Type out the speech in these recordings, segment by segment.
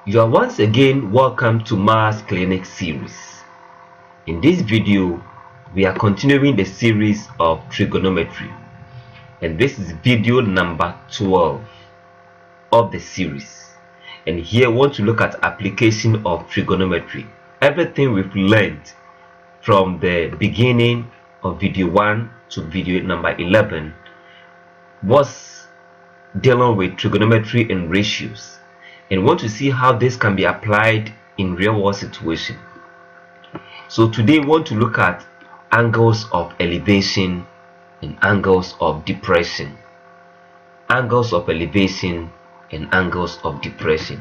You are once again welcome to Maths Clinic Series. In this video, we are continuing the series of trigonometry, and this is video number 12 of the series. And here, I want to look at application of trigonometry. Everything we've learned from the beginning of video 1 to video number 11 was dealing with trigonometry and ratios, and want to see how this can be applied in real world situation. So today we want to look at angles of elevation and angles of depression. Angles of elevation and angles of depression.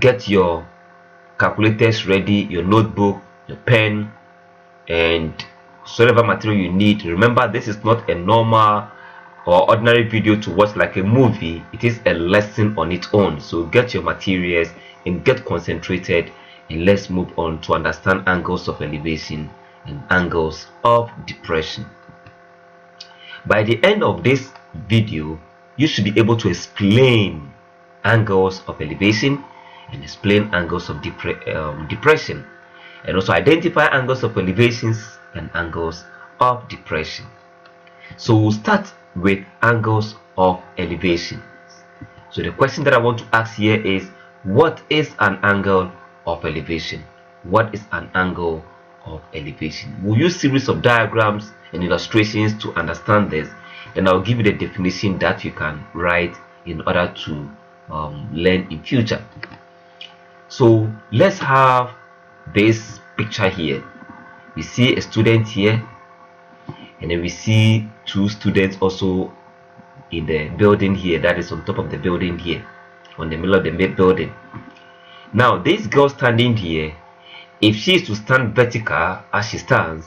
Get your calculators ready, your notebook, your pen, and whatever material you need. Remember, this is not a normal or ordinary video to watch like a movie. It is a lesson on its own. So get your materials and get concentrated, and let's move on to understand angles of elevation and angles of depression. By the end of this video, you should be able to explain angles of elevation and explain angles of depression, and also identify angles of elevations and angles of depression. So we'll start with angles of elevation. So the question that I want to ask here is, what is an angle of elevation? What is an angle of elevation? We'll use series of diagrams and illustrations to understand this. Then I'll give you the definition that you can write in order to learn in future. So let's have this picture here. We see a student here, and then we see two students also in the building here, that is on top of the building here, on the middle of the building. Now this girl standing here, if she is to stand vertical as she stands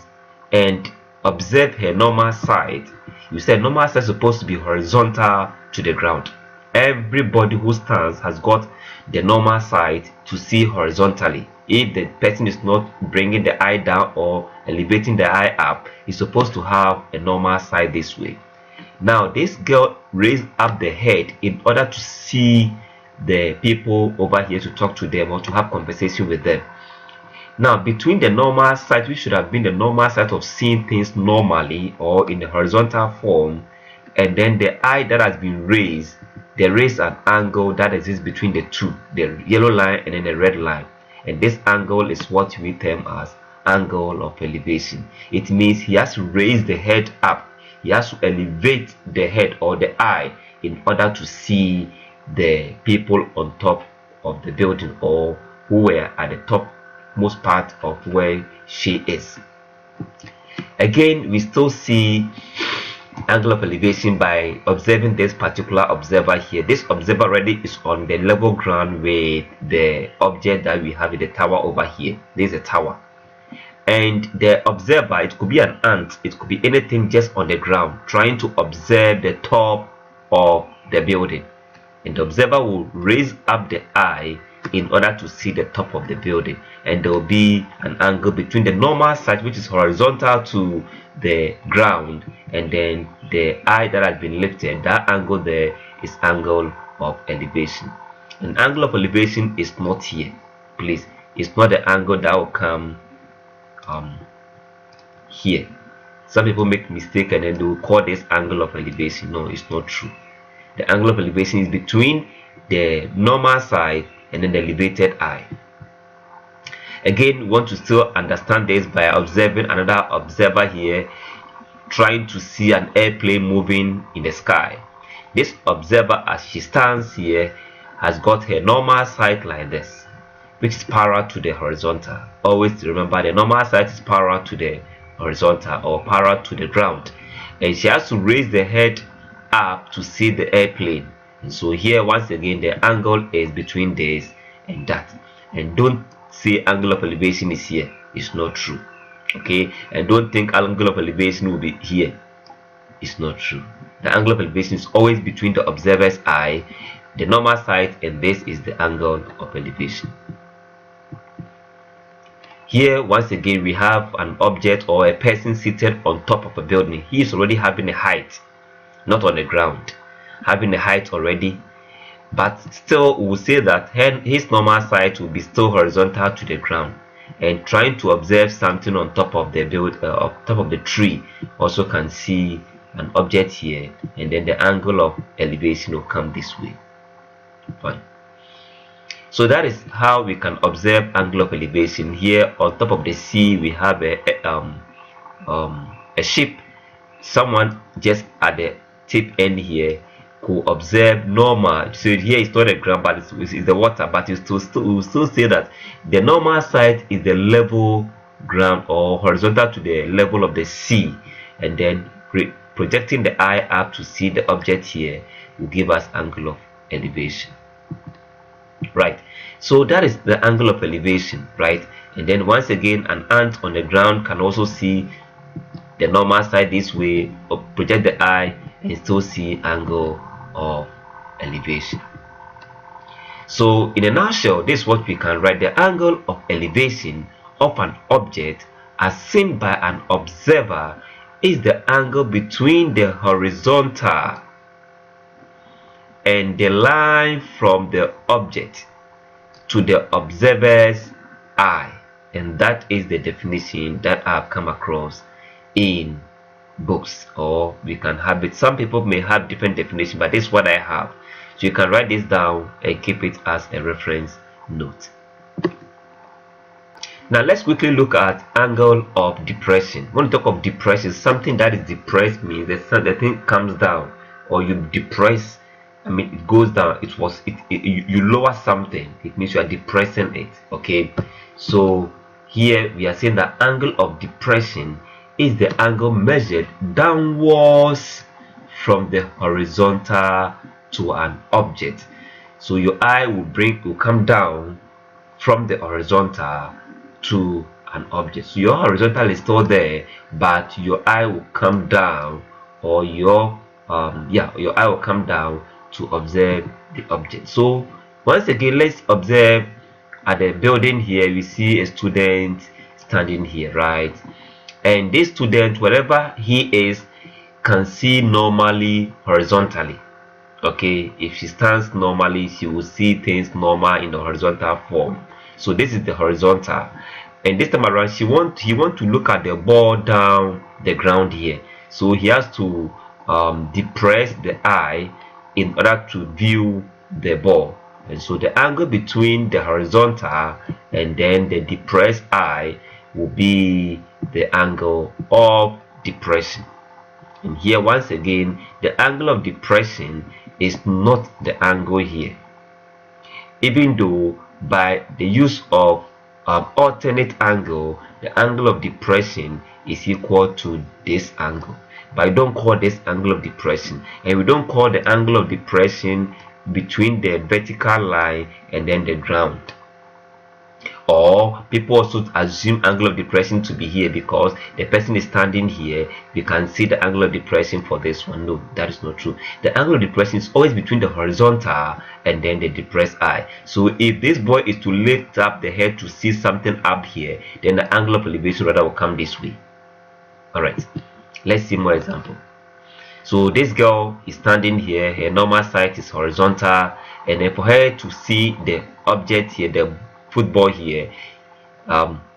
and observe her normal side, you said normal side is supposed to be horizontal to the ground. Everybody who stands has got the normal side to see horizontally. If the person is not bringing the eye down or elevating the eye up, is supposed to have a normal side this way. Now this girl raised up the head in order to see the people over here, to talk to them or to have conversation with them. Now between the normal side, which should have been the normal side of seeing things normally or in the horizontal form, and then the eye that has been raised, there is an angle that exists between the two, the yellow line and then the red line. And this angle is what we term as angle of elevation. It means he has to raise the head up. He has to elevate the head or the eye in order to see the people on top of the building, or who were at the topmost part of where she is. Again, we still see angle of elevation by observing this particular observer here. This observer already is on the level ground with the object that we have in the tower over here. There's a tower, and the observer, it could be an ant, it could be anything just on the ground trying to observe the top of the building, and the observer will raise up the eye in order to see the top of the building, and there will be an angle between the normal side, which is horizontal to the ground, and then the eye that has been lifted. That angle there is angle of elevation. An angle of elevation is not here, please. It's not the angle that will come here. Some people make mistake and then they will call this angle of elevation. No, it's not true. The angle of elevation is between the normal side and then the elevated eye. Again, we want to still understand this by observing another observer here trying to see an airplane moving in the sky. This observer, as she stands here, has got her normal side like this, which is parallel to the horizontal. Always remember, the normal side is parallel to the horizontal or parallel to the ground, and she has to raise the head up to see the airplane. And so here, once again, the angle is between this and that. And don't say angle of elevation is here. It's not true. Okay, and don't think angle of elevation will be here. It's not true. The angle of elevation is always between the observer's eye, the normal side, and this is the angle of elevation. Here, once again, we have an object or a person seated on top of a building. He is already having a height, not on the ground, having a height already, but still we'll say that his normal side will be still horizontal to the ground, and trying to observe something on top of the top of the tree also can see an object here, and then the angle of elevation will come this way. Fine. So that is how we can observe angle of elevation. Here on top of the sea we have a ship. Someone just at the tip end here could observe normal. So here it's not the ground, but it's the water, but you will still say that the normal side is the level ground or horizontal to the level of the sea, and then projecting the eye up to see the object here will give us angle of elevation, right? So that is the angle of elevation, right? And then once again, an ant on the ground can also see the normal side this way, or project the eye and still see angle of elevation. So in a nutshell, this is what we can write: the angle of elevation of an object as seen by an observer is the angle between the horizontal and the line from the object to the observer's eye. And that is the definition that I've come across in books, or we can have it. Some people may have different definition, but this is what I have. So you can write this down and keep it as a reference note. Now let's quickly look at angle of depression. When we talk of depression, something that is depressed means the thing comes down, or you depress. I mean, it goes down. You lower something. It means you are depressing it. Okay. So here we are saying that angle of depression is the angle measured downwards from the horizontal to an object. So your eye will come down from the horizontal to an object. So your horizontal is still there, but your eye will come down, or your eye will come down to observe the object. So once again, let's observe at the building here. We see a student standing here, right? And this student, wherever he is, can see normally horizontally. Okay, if she stands normally, she will see things normal in the horizontal form. So this is the horizontal, and this time around he want to look at the ball down the ground here. So he has to depress the eye in order to view the ball. And so the angle between the horizontal and then the depressed eye will be the angle of depression. And here once again, the angle of depression is not the angle here, even though by the use of alternate angle, the angle of depression is equal to this angle. But I don't call this angle of depression, and we don't call the angle of depression between the vertical line and then the ground. Or people also assume angle of depression to be here because the person is standing here. We can see the angle of depression for this one. No, that is not true. The angle of depression is always between the horizontal and then the depressed eye. So if this boy is to lift up the head to see something up here, then the angle of elevation rather will come this way. All right, let's see more example. So this girl is standing here. Her normal side is horizontal, and then for her to see the object here, the football here,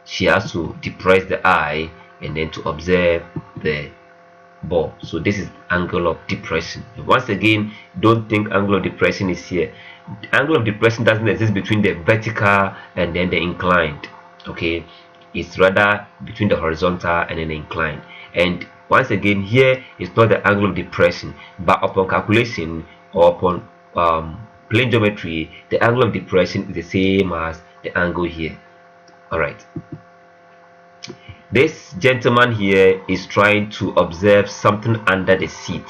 she has to depress the eye and then to observe the ball. So this is angle of depression. Once again, don't think angle of depression is here. The angle of depression doesn't exist between the vertical and then the inclined. Okay, it's rather between the horizontal and then the inclined. And once again, here it's not the angle of depression, but upon calculation or upon plane geometry, the angle of depression is the same as the angle here. All right, this gentleman here is trying to observe something under the seat.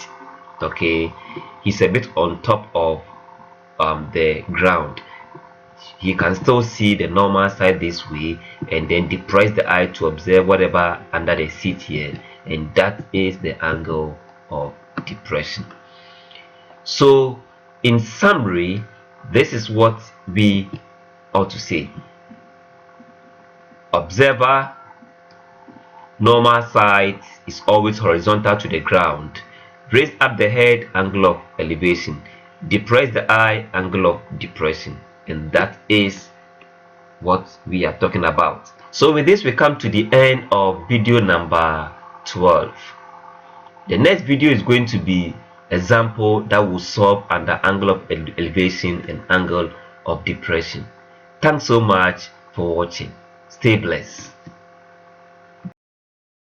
Okay, he's a bit on top of the ground. He can still see the normal side this way, and then depress the eye to observe whatever under the seat here, and that is the angle of depression. So in summary, this is what we ought to say: observer normal side is always horizontal to the ground. Raise up the head, angle of elevation. depress the eye, angle of depression, and that is what we are talking about. So with this, we come to the end of video number 12. The next video is going to be example that will solve under angle of elevation and angle of depression. Thanks so much for watching. Stay blessed.